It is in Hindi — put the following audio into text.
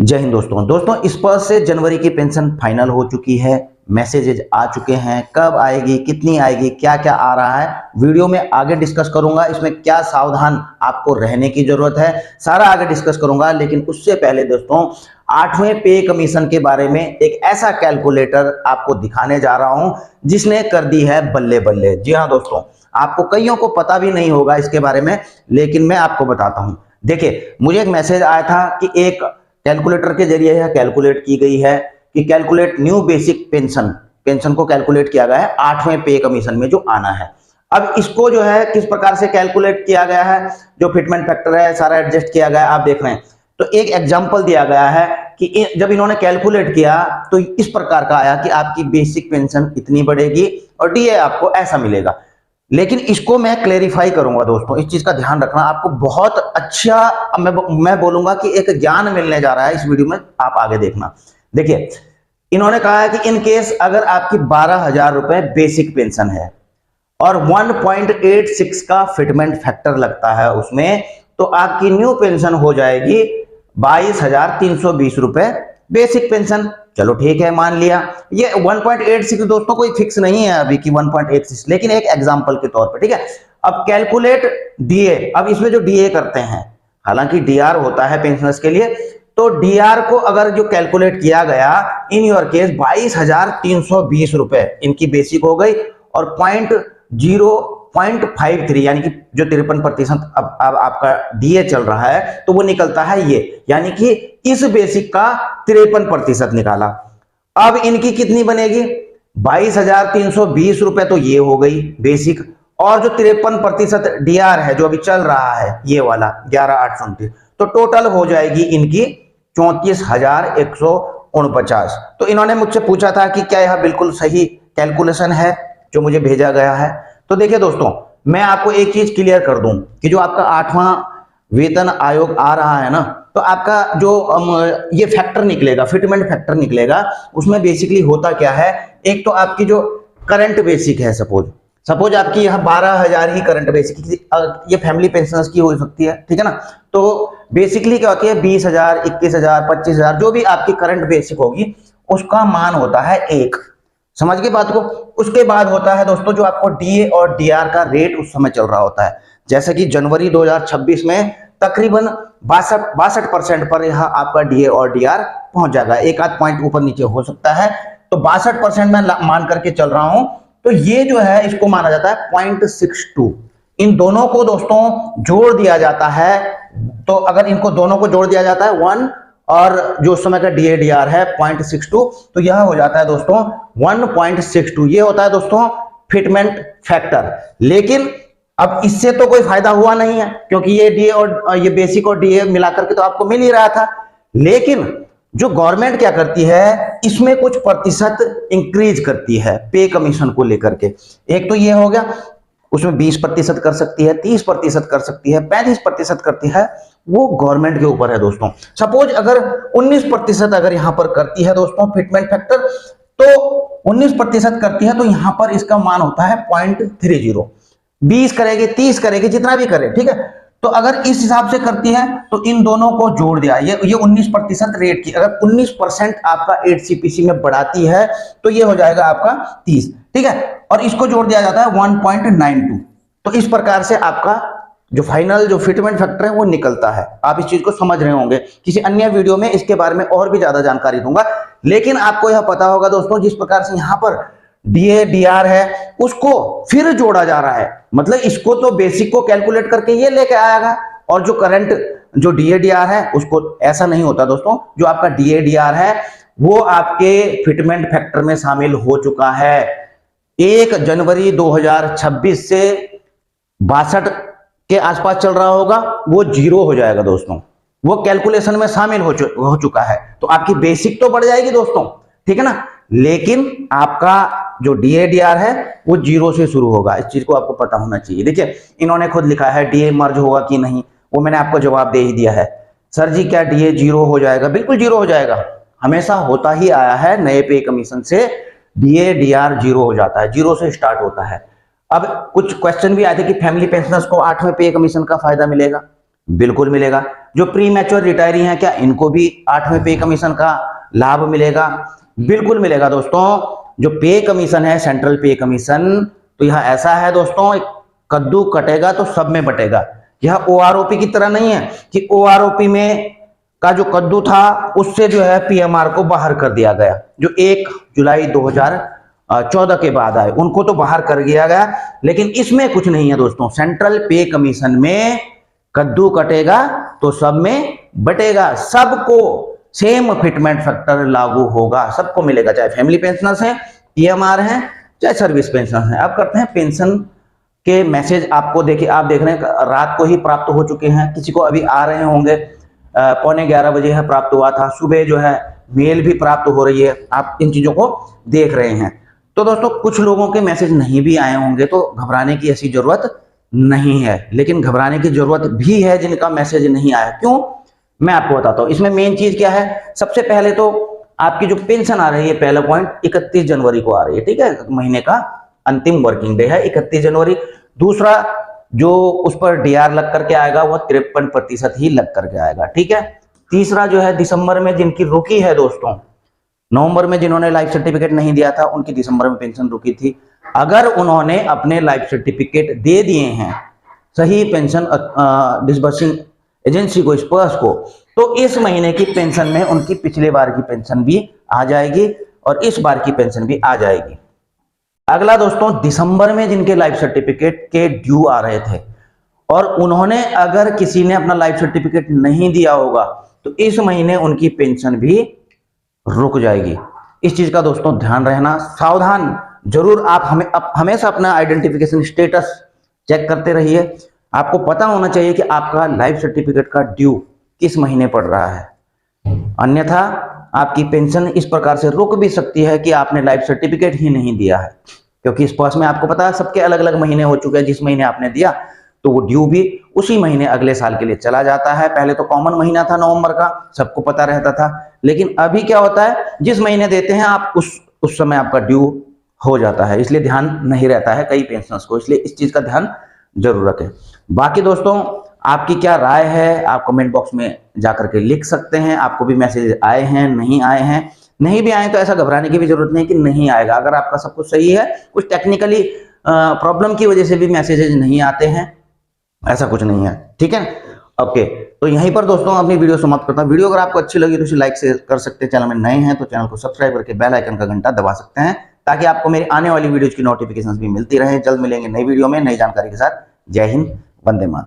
जय हिंद दोस्तों इस पर से जनवरी की पेंशन फाइनल हो चुकी है। मैसेजेज आ चुके हैं, कब आएगी, कितनी आएगी, क्या क्या आ रहा है, वीडियो में आगे डिस्कस करूंगा। इसमें क्या सावधान आपको रहने की जरूरत है, सारा आगे डिस्कस करूंगा। लेकिन उससे पहले दोस्तों 8वें पे कमीशन के बारे में एक ऐसा कैलकुलेटर आपको दिखाने जा रहा हूं जिसने कर दी है बल्ले बल्ले। जी हाँ दोस्तों, आपको कईयों को पता भी नहीं होगा इसके बारे में, लेकिन मैं आपको बताता हूं। देखिए, मुझे एक मैसेज आया था कि एक कैलकुलेटर के जरिए यह कैलकुलेट की गई है कि कैलकुलेट न्यू बेसिक पेंशन को कैलकुलेट किया गया है 8वें पे कमीशन में जो आना है। अब इसको जो है किस प्रकार से कैलकुलेट किया गया है, जो फिटमेंट फैक्टर है सारा एडजस्ट किया गया है, आप देख रहे हैं। तो एक एग्जांपल दिया गया है कि जब इन्होंने कैलकुलेट किया तो इस प्रकार का आया कि आपकी बेसिक पेंशन इतनी बढ़ेगी और डीए आपको ऐसा मिलेगा। लेकिन इसको मैं क्लेरिफाई करूंगा दोस्तों, इस चीज का ध्यान रखना। आपको बहुत अच्छा मैं बोलूंगा कि एक ज्ञान मिलने जा रहा है इस वीडियो में, आप आगे देखना। देखिए, इन्होंने कहा है कि इन केस अगर आपकी 12,000 रुपए बेसिक पेंशन है और 1.86 का फिटमेंट फैक्टर लगता है उसमें, तो आपकी न्यू पेंशन हो जाएगी 22,320 रुपए बेसिक पेंशन। चलो ठीक है, मान लिया। ये 1.86 दोस्तों कोई फिक्स नहीं है अभी कि 1.86, लेकिन एक एग्जांपल के तौर पे, ठीक है। अब कैलकुलेट डीए, अब इसमें जो डीए करते हैं, हालांकि डीआर होता है पेंशनर्स के लिए, तो डीआर को अगर जो कैलकुलेट किया गया इन योर केस 22,320 रुपए इनकी बेसिक हो गई और 0.53 यानी कि जो 53% अब आपका डीए चल रहा है तो वो निकलता है ये, यानी कि इस बेसिक का 53% निकाला। अब इनकी कितनी बनेगी 22,320 रुपए, तो ये हो गई बेसिक, और जो 53% डीआर है जो अभी चल रहा है ये वाला 11,829, तो टोटल हो जाएगी इनकी 34,149। तो इन्होंने मुझसे पूछा था कि क्या यह बिल्कुल सही कैलकुलेशन है जो मुझे भेजा गया है। तो देखिए दोस्तों, मैं आपको एक चीज क्लियर कर दूं कि जो आपका 8वां वेतन आयोग आ रहा है ना, तो आपका जो ये फैक्टर निकलेगा, फिटमेंट फैक्टर निकलेगा, उसमें बेसिकली होता क्या है। एक तो आपकी जो करंट बेसिक है, सपोज आपकी यह 12,000 ही करंट बेसिक, ये फैमिली पेंशनर्स की हो सकती है, ठीक है ना। तो बेसिकली क्या होती है 20,000, 21,000, 25,000, जो भी आपकी करंट बेसिक होगी उसका मान होता है 1। समझ गए बात को। उसके बाद होता है दोस्तों जो आपको डीए और डीआर का रेट उस समय चल रहा होता है, जैसे कि जनवरी 2026 में तकरीबन 62% पर यह आपका डीए और डीआर पहुंच जाएगा। एक आध पॉइंट ऊपर नीचे हो सकता है, तो 62% में मान करके चल रहा हूं। तो ये जो है इसको माना जाता है 0.62। इन दोनों को दोस्तों जोड़ दिया जाता है, तो अगर इनको दोनों को जोड़ दिया जाता है 1 और जो उस समय का डीएडीआर है 0.62, तो यह हो जाता है दोस्तों 1.62। ये होता है दोस्तों फिटमेंट फैक्टर। लेकिन अब इससे तो कोई फायदा हुआ नहीं है, क्योंकि ये डीए और ये बेसिक और डीए मिलाकर के तो आपको मिल ही रहा था। लेकिन जो गवर्नमेंट क्या करती है, इसमें कुछ प्रतिशत इंक्रीज करती है पे कमीशन को लेकर के। एक तो ये हो गया, उसमें 20% कर सकती है, 30% कर सकती है, 35% करती है, वो गवर्नमेंट के ऊपर है दोस्तों। सपोज अगर 19% अगर यहां पर करती है दोस्तों फिटमेंट फैक्टर, तो 19% करती है तो यहां पर इसका मान होता है 0.30। 20 करेगी, 30 करेगी, जितना भी करे, ठीक है। तो अगर इस हिसाब से करती है तो इन दोनों को जोड़ दिया, ये 19% रेट की, अगर 19% आपका 8CPC में बढ़ाती है तो ये हो जाएगा आपका 30, ठीक है। और इसको जोड़ दिया जाता है 1.92। तो इस प्रकार से आपका जो फाइनल जो फिटमेंट फैक्टर है वो निकलता है। आप इस चीज को समझ रहे होंगे। किसी अन्य वीडियो में इसके बारे में और भी ज्यादा जानकारी दूंगा, लेकिन आपको यह पता होगा दोस्तों जिस प्रकार से यहां पर डीए डीआर है उसको फिर जोड़ा जा रहा है, मतलब इसको तो बेसिक को कैलकुलेट करके ये लेके आएगा, और जो करंट जो डीए डीआर है उसको ऐसा नहीं होता दोस्तों। जो आपका डीए डीआर है वो आपके फिटमेंट फैक्टर में शामिल हो चुका है। 1 जनवरी 2026 से 62 के आसपास चल रहा होगा, वो 0 हो जाएगा दोस्तों, वो कैलकुलेशन में शामिल हो चुका है। तो आपकी बेसिक तो बढ़ जाएगी दोस्तों, ठीक है ना, लेकिन आपका जो डीएडीआर है वो 0 से शुरू होगा। इस चीज को आपको पता होना चाहिए। देखिए, इन्होंने खुद लिखा है डीए मर्ज होगा कि नहीं, वो मैंने आपको जवाब दे ही दिया है। सर जी क्या डीए 0 हो जाएगा? बिल्कुल 0 हो जाएगा, हमेशा होता ही आया है। नए पे कमीशन से डीए डीआर 0 हो जाता है, 0 से स्टार्ट होता है। अब कुछ क्वेश्चन भी आए थे कि फैमिली पेंशनर्स को 8वें पे कमीशन का फायदा मिलेगा। बिल्कुल मिलेगा। जो प्री मैच्योर रिटायरी हैं, क्या इनको भी 8वें पे कमीशन का लाभ मिलेगा? बिल्कुल मिलेगा दोस्तों। जो पे कमीशन है, सेंट्रल पे कमीशन, तो यह ऐसा है दोस्तों, कद्दू कटेगा तो सब में बटेगा। यह ओआरओपी की तरह नहीं है कि ओआरओपी में का जो कद्दू था उससे जो है पीएमआर को बाहर कर दिया गया, जो 1 जुलाई 2014 के बाद आए उनको तो बाहर कर दिया गया, लेकिन इसमें कुछ नहीं है दोस्तों। सेंट्रल पे कमीशन में कद्दू कटेगा तो सब में बटेगा, सबको सेम फिटमेंट फैक्टर लागू होगा, सबको मिलेगा, चाहे फैमिली पेंशनर्स हैं, पीएमआर हैं, चाहे सर्विस पेंशनर्स हैं। अब करते हैं पेंशन के मैसेज। आपको देखिए, आप देख रहे हैं रात को ही प्राप्त हो चुके हैं, किसी को अभी आ रहे होंगे, 11:15 बजे है प्राप्त हुआ था, सुबह जो है मेल भी प्राप्त हो रही है, आप इन चीजों को देख रहे हैं। तो दोस्तों कुछ लोगों के मैसेज नहीं भी आए होंगे, तो घबराने की ऐसी जरूरत नहीं है, लेकिन घबराने की जरूरत भी है जिनका मैसेज नहीं आया। क्यों, मैं आपको बताता हूं। इसमें मेन चीज क्या है, सबसे पहले तो आपकी जो पेंशन आ रही है, पहला पॉइंट 31 जनवरी को आ रही है, ठीक है, महीने का अंतिम वर्किंग डे है 31 जनवरी। दूसरा, जो उस पर डीआर लग करके आएगा वो 53% ही लग करके आएगा, ठीक है। तीसरा जो है, दिसंबर में जिनकी रुकी है दोस्तों, नवंबर में जिन्होंने लाइफ सर्टिफिकेट नहीं दिया था उनकी दिसंबर में पेंशन रुकी थी, अगर उन्होंने अपने लाइफ सर्टिफिकेट दे दिए हैं सही पेंशन डिसबर्सिंग एजेंसी को, स्पर्श को, तो इस महीने की पेंशन में उनकी पिछले बार की पेंशन भी आ जाएगी और इस बार की पेंशन भी आ जाएगी। अगला दोस्तों, दिसंबर में जिनके लाइफ सर्टिफिकेट के ड्यू आ रहे थे और उन्होंने, अगर किसी ने अपना लाइफ सर्टिफिकेट नहीं दिया होगा तो इस महीने उनकी पेंशन भी रुक जाएगी। इस चीज का दोस्तों ध्यान रहना, सावधान जरूर आप हमेशा अपना आइडेंटिफिकेशन स्टेटस चेक करते रहिए। आपको पता होना चाहिए कि आपका लाइफ सर्टिफिकेट का ड्यू किस महीने पड़ रहा है, अन्यथा आपकी पेंशन इस प्रकार से रुक भी सकती है कि आपने लाइफ सर्टिफिकेट ही नहीं दिया है, क्योंकि इस पास में आपको पता है सबके अलग अलग महीने हो चुके हैं। जिस महीने आपने दिया तो वो ड्यू भी उसी महीने अगले साल के लिए चला जाता है। पहले तो कॉमन महीना था नवंबर का, सबको पता रहता था, लेकिन अभी क्या होता है, जिस महीने देते हैं आप उस समय आपका ड्यू हो जाता है, इसलिए ध्यान नहीं रहता है कई पेंशनर्स को, इसलिए इस चीज का ध्यान जरूर रखें। बाकी दोस्तों आपकी क्या राय है आप कमेंट बॉक्स में जाकर के लिख सकते हैं। आपको भी मैसेज आए हैं, नहीं आए हैं? नहीं भी आए तो ऐसा घबराने की भी जरूरत नहीं कि नहीं आएगा। अगर आपका सब कुछ सही है, कुछ टेक्निकली प्रॉब्लम की वजह से भी मैसेजेस नहीं आते हैं, ऐसा कुछ नहीं है, ठीक है। ओके, तो यहीं पर दोस्तों अपनी वीडियो समाप्त करता हूं। वीडियो अगर आपको अच्छी लगी तो इसे लाइक से कर सकते हैं, चैनल में नए हैं तो चैनल को सब्सक्राइब करके बेल आइकन का घंटा दबा सकते हैं, ताकि आपको मेरी आने वाली वीडियोज की नोटिफिकेशन भी मिलती रहे। जल्द मिलेंगे नई वीडियो में नई जानकारी के साथ। जय हिंद, वंदे मातरम।